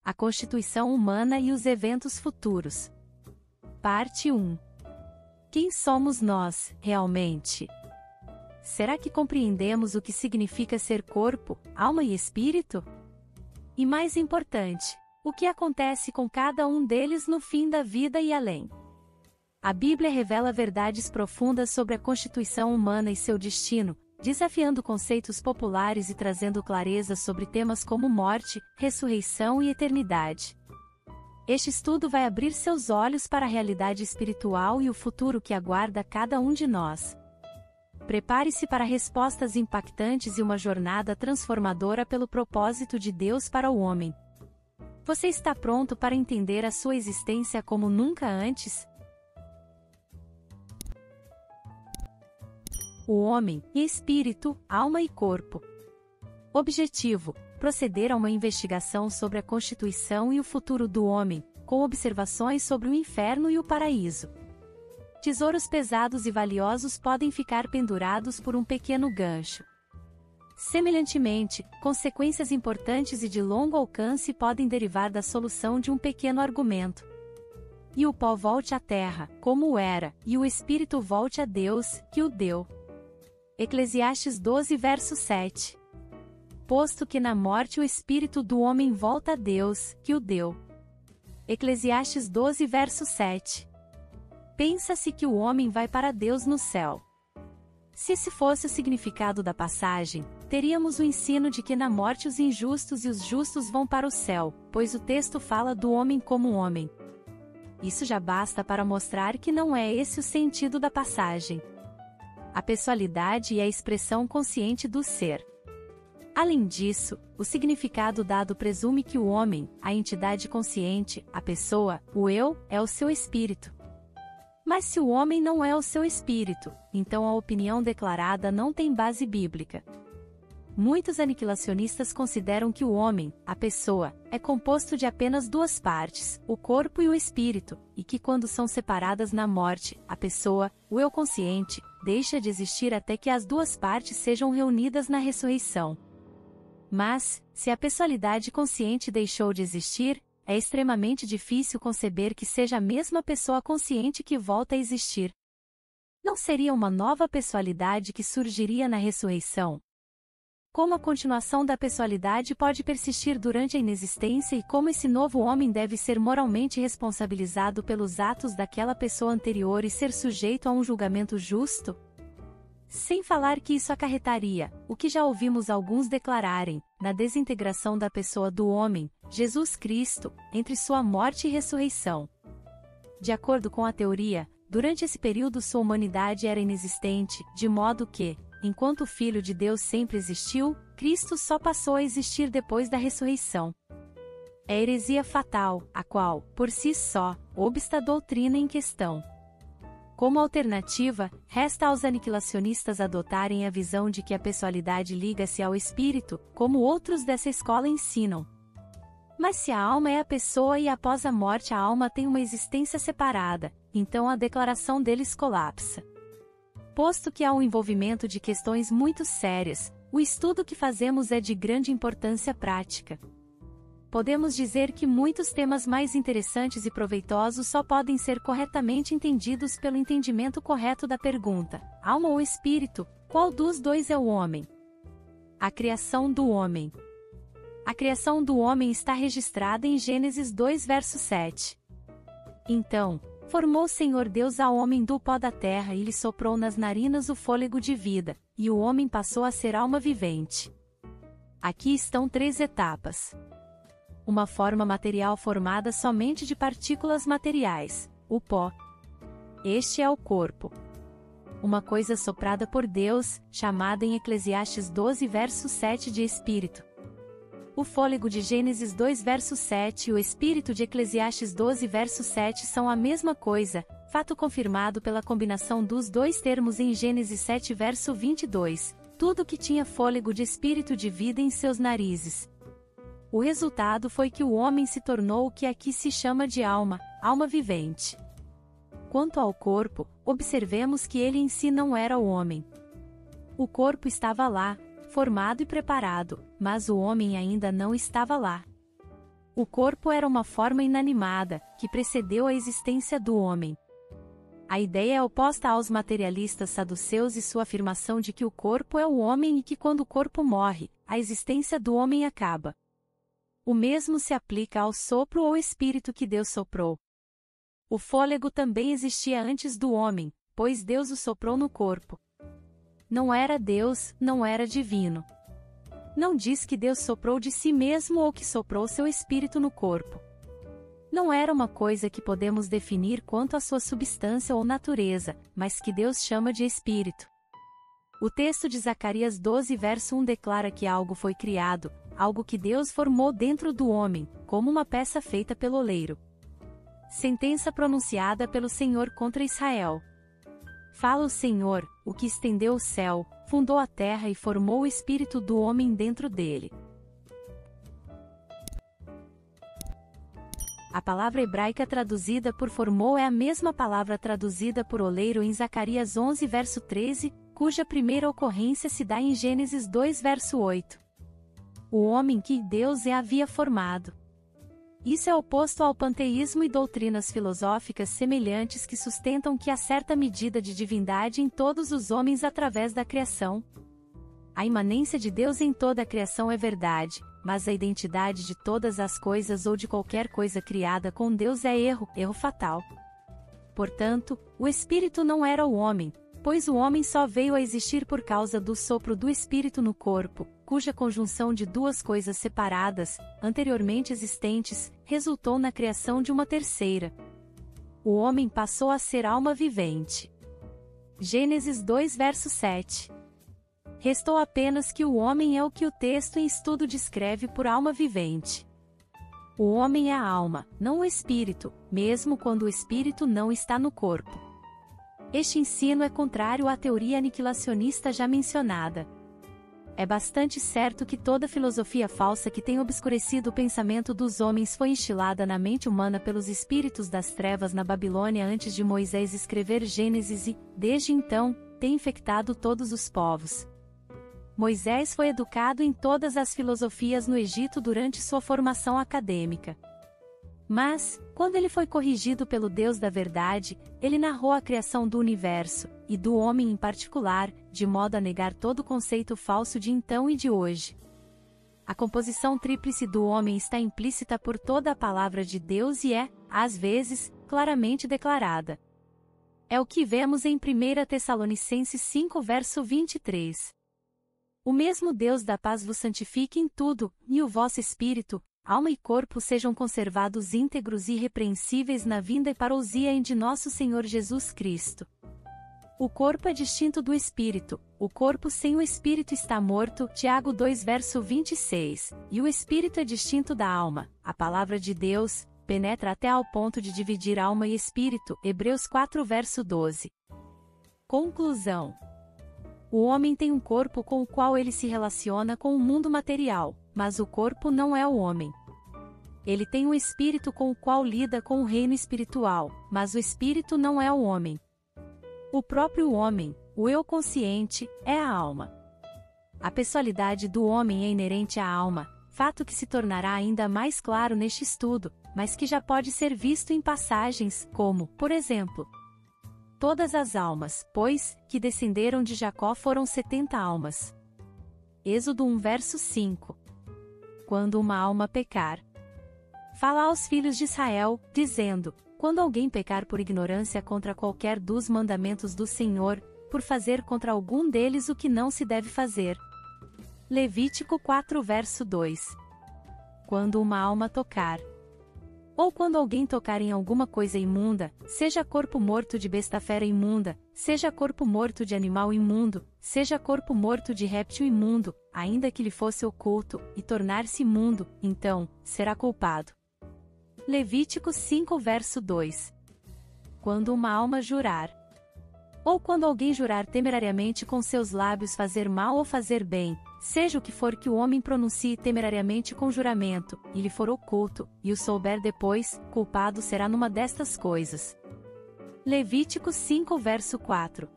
A constituição humana e os eventos futuros. Parte 1. Quem somos nós, realmente? Será que compreendemos o que significa ser corpo, alma e espírito? E mais importante, o que acontece com cada um deles no fim da vida e além? A Bíblia revela verdades profundas sobre a constituição humana e seu destino, desafiando conceitos populares e trazendo clareza sobre temas como morte, ressurreição e eternidade. Este estudo vai abrir seus olhos para a realidade espiritual e o futuro que aguarda cada um de nós. Prepare-se para respostas impactantes e uma jornada transformadora pelo propósito de Deus para o homem. Você está pronto para entender a sua existência como nunca antes? O homem, e espírito, alma e corpo. Objetivo: proceder a uma investigação sobre a constituição e o futuro do homem, com observações sobre o inferno e o paraíso. Tesouros pesados e valiosos podem ficar pendurados por um pequeno gancho. Semelhantemente, consequências importantes e de longo alcance podem derivar da solução de um pequeno argumento. E o pó volte à terra, como era, e o espírito volte a Deus, que o deu. Eclesiastes 12 verso 7. Posto que na morte o espírito do homem volta a Deus, que o deu. Eclesiastes 12 verso 7. Pensa-se que o homem vai para Deus no céu. Se esse fosse o significado da passagem, teríamos o ensino de que na morte os injustos e os justos vão para o céu, pois o texto fala do homem como homem. Isso já basta para mostrar que não é esse o sentido da passagem. A pessoalidade é a expressão consciente do ser. Além disso, o significado dado presume que o homem, a entidade consciente, a pessoa, o eu, é o seu espírito. Mas se o homem não é o seu espírito, então a opinião declarada não tem base bíblica. Muitos aniquilacionistas consideram que o homem, a pessoa, é composto de apenas duas partes, o corpo e o espírito, e que quando são separadas na morte, a pessoa, o eu consciente, deixa de existir até que as duas partes sejam reunidas na ressurreição. Mas, se a pessoalidade consciente deixou de existir, é extremamente difícil conceber que seja a mesma pessoa consciente que volta a existir. Não seria uma nova pessoalidade que surgiria na ressurreição? Como a continuação da pessoalidade pode persistir durante a inexistência e como esse novo homem deve ser moralmente responsabilizado pelos atos daquela pessoa anterior e ser sujeito a um julgamento justo? Sem falar que isso acarretaria, o que já ouvimos alguns declararem, na desintegração da pessoa do homem, Jesus Cristo, entre sua morte e ressurreição. De acordo com a teoria, durante esse período sua humanidade era inexistente, de modo que, enquanto o Filho de Deus sempre existiu, Cristo só passou a existir depois da ressurreição. É heresia fatal, a qual, por si só, obsta a doutrina em questão. Como alternativa, resta aos aniquilacionistas adotarem a visão de que a pessoalidade liga-se ao espírito, como outros dessa escola ensinam. Mas se a alma é a pessoa e após a morte a alma tem uma existência separada, então a declaração deles colapsa. Posto que há um envolvimento de questões muito sérias, o estudo que fazemos é de grande importância prática. Podemos dizer que muitos temas mais interessantes e proveitosos só podem ser corretamente entendidos pelo entendimento correto da pergunta: alma ou espírito, qual dos dois é o homem? A criação do homem. A criação do homem está registrada em Gênesis 2 verso 7. Então, formou o Senhor Deus ao homem do pó da terra e lhe soprou nas narinas o fôlego de vida, e o homem passou a ser alma vivente. Aqui estão 3 etapas. Uma forma material formada somente de partículas materiais, o pó. Este é o corpo. Uma coisa soprada por Deus, chamada em Eclesiastes 12 verso 7 de espírito. O fôlego de Gênesis 2 verso 7 e o espírito de Eclesiastes 12 verso 7 são a mesma coisa, fato confirmado pela combinação dos dois termos em Gênesis 7 verso 22, tudo que tinha fôlego de espírito de vida em seus narizes. O resultado foi que o homem se tornou o que aqui se chama de alma, alma vivente. Quanto ao corpo, observemos que ele em si não era o homem. O corpo estava lá, formado e preparado, mas o homem ainda não estava lá. O corpo era uma forma inanimada, que precedeu a existência do homem. A ideia é oposta aos materialistas saduceus e sua afirmação de que o corpo é o homem e que quando o corpo morre, a existência do homem acaba. O mesmo se aplica ao sopro ou espírito que Deus soprou. O fôlego também existia antes do homem, pois Deus o soprou no corpo. Não era Deus, não era divino. Não diz que Deus soprou de si mesmo ou que soprou seu espírito no corpo. Não era uma coisa que podemos definir quanto à sua substância ou natureza, mas que Deus chama de espírito. O texto de Zacarias 12 verso 1 declara que algo foi criado, algo que Deus formou dentro do homem, como uma peça feita pelo oleiro. Sentença pronunciada pelo Senhor contra Israel. Fala o Senhor, o que estendeu o céu, fundou a terra e formou o espírito do homem dentro dele. A palavra hebraica traduzida por formou é a mesma palavra traduzida por oleiro em Zacarias 11 verso 13, cuja primeira ocorrência se dá em Gênesis 2 verso 8. O homem que Deus havia formado. Isso é oposto ao panteísmo e doutrinas filosóficas semelhantes que sustentam que há certa medida de divindade em todos os homens através da criação. A imanência de Deus em toda a criação é verdade, mas a identidade de todas as coisas ou de qualquer coisa criada com Deus é erro fatal. Portanto, o Espírito não era o homem, pois o homem só veio a existir por causa do sopro do Espírito no corpo, cuja conjunção de duas coisas separadas, anteriormente existentes, resultou na criação de uma terceira. O homem passou a ser alma vivente. Gênesis 2 verso 7. Restou apenas que o homem é o que o texto em estudo descreve por alma vivente. O homem é a alma, não o espírito, mesmo quando o espírito não está no corpo. Este ensino é contrário à teoria aniquilacionista já mencionada. É bastante certo que toda filosofia falsa que tem obscurecido o pensamento dos homens foi instilada na mente humana pelos espíritos das trevas na Babilônia antes de Moisés escrever Gênesis e, desde então, tem infectado todos os povos. Moisés foi educado em todas as filosofias no Egito durante sua formação acadêmica. Mas, quando ele foi corrigido pelo Deus da verdade, ele narrou a criação do universo, e do homem em particular, de modo a negar todo conceito falso de então e de hoje. A composição tríplice do homem está implícita por toda a palavra de Deus e é, às vezes, claramente declarada. É o que vemos em 1 Tessalonicenses 5 verso 23. O mesmo Deus da paz vos santifique em tudo, e o vosso espírito, alma e corpo sejam conservados íntegros e irrepreensíveis na vinda e parousia de nosso Senhor Jesus Cristo. O corpo é distinto do espírito, o corpo sem o espírito está morto, Tiago 2 verso 26, e o espírito é distinto da alma, a palavra de Deus, penetra até ao ponto de dividir alma e espírito, Hebreus 4 verso 12. Conclusão. O homem tem um corpo com o qual ele se relaciona com o mundo material, mas o corpo não é o homem. Ele tem um espírito com o qual lida com o reino espiritual, mas o espírito não é o homem. O próprio homem, o eu consciente, é a alma. A pessoalidade do homem é inerente à alma, fato que se tornará ainda mais claro neste estudo, mas que já pode ser visto em passagens, como, por exemplo, todas as almas, pois, que descenderam de Jacó foram 70 almas. Êxodo 1 verso 5. Quando uma alma pecar. Fala aos filhos de Israel, dizendo, quando alguém pecar por ignorância contra qualquer dos mandamentos do Senhor, por fazer contra algum deles o que não se deve fazer. Levítico 4 verso 2. Quando uma alma tocar. Ou quando alguém tocar em alguma coisa imunda, seja corpo morto de besta fera imunda, seja corpo morto de animal imundo, seja corpo morto de réptil imundo, ainda que lhe fosse oculto, e tornar-se imundo, então, será culpado. Levítico 5 verso 2. Quando uma alma jurar. Ou quando alguém jurar temerariamente com seus lábios fazer mal ou fazer bem, seja o que for que o homem pronuncie temerariamente com juramento, e lhe for oculto, e o souber depois, culpado será numa destas coisas. Levítico 5 verso 4.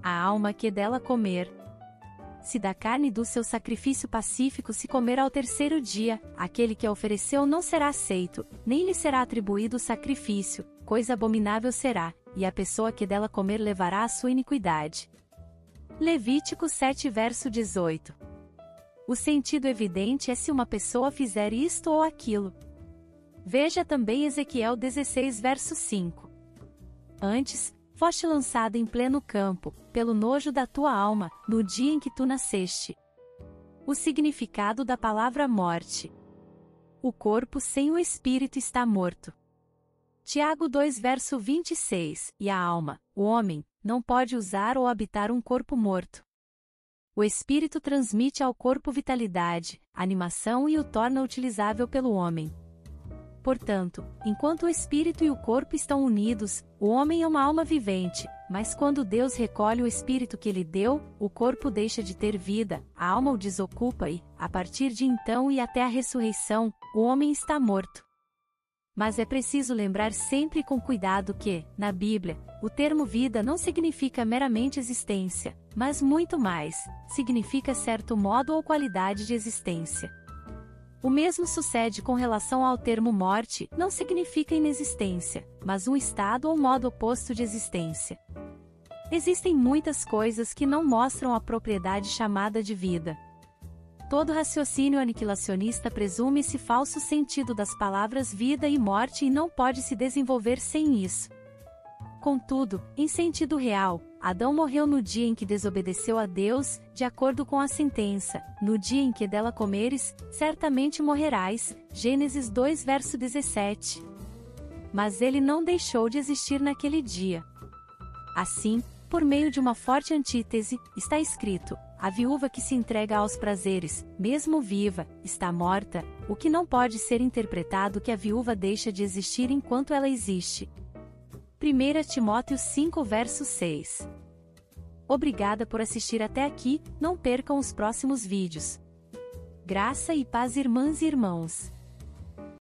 A alma que dela comer. se da carne do seu sacrifício pacífico se comer ao terceiro dia, aquele que a ofereceu não será aceito, nem lhe será atribuído o sacrifício, coisa abominável será, e a pessoa que dela comer levará a sua iniquidade. Levítico 7 verso 18. O sentido evidente é se uma pessoa fizer isto ou aquilo. Veja também Ezequiel 16 verso 5. Antes, foste lançado em pleno campo, pelo nojo da tua alma, no dia em que tu nasceste. O significado da palavra morte. O corpo sem o espírito está morto. Tiago 2 verso 26, e a alma, o homem, não pode usar ou habitar um corpo morto. O espírito transmite ao corpo vitalidade, animação e o torna utilizável pelo homem. Portanto, enquanto o espírito e o corpo estão unidos, o homem é uma alma vivente, mas quando Deus recolhe o espírito que lhe deu, o corpo deixa de ter vida, a alma o desocupa e, a partir de então e até a ressurreição, o homem está morto. Mas é preciso lembrar sempre com cuidado que, na Bíblia, o termo vida não significa meramente existência, mas muito mais, significa certo modo ou qualidade de existência. O mesmo sucede com relação ao termo morte, não significa inexistência, mas um estado ou modo oposto de existência. Existem muitas coisas que não mostram a propriedade chamada de vida. Todo raciocínio aniquilacionista presume esse falso sentido das palavras vida e morte e não pode se desenvolver sem isso. Contudo, em sentido real, Adão morreu no dia em que desobedeceu a Deus, de acordo com a sentença, no dia em que dela comeres, certamente morrerás, Gênesis 2 verso 17. Mas ele não deixou de existir naquele dia. Assim, por meio de uma forte antítese, está escrito, a viúva que se entrega aos prazeres, mesmo viva, está morta, o que não pode ser interpretado que a viúva deixa de existir enquanto ela existe. 1 Timóteo 5 verso 6. Obrigada por assistir até aqui, não percam os próximos vídeos. Graça e paz irmãs e irmãos.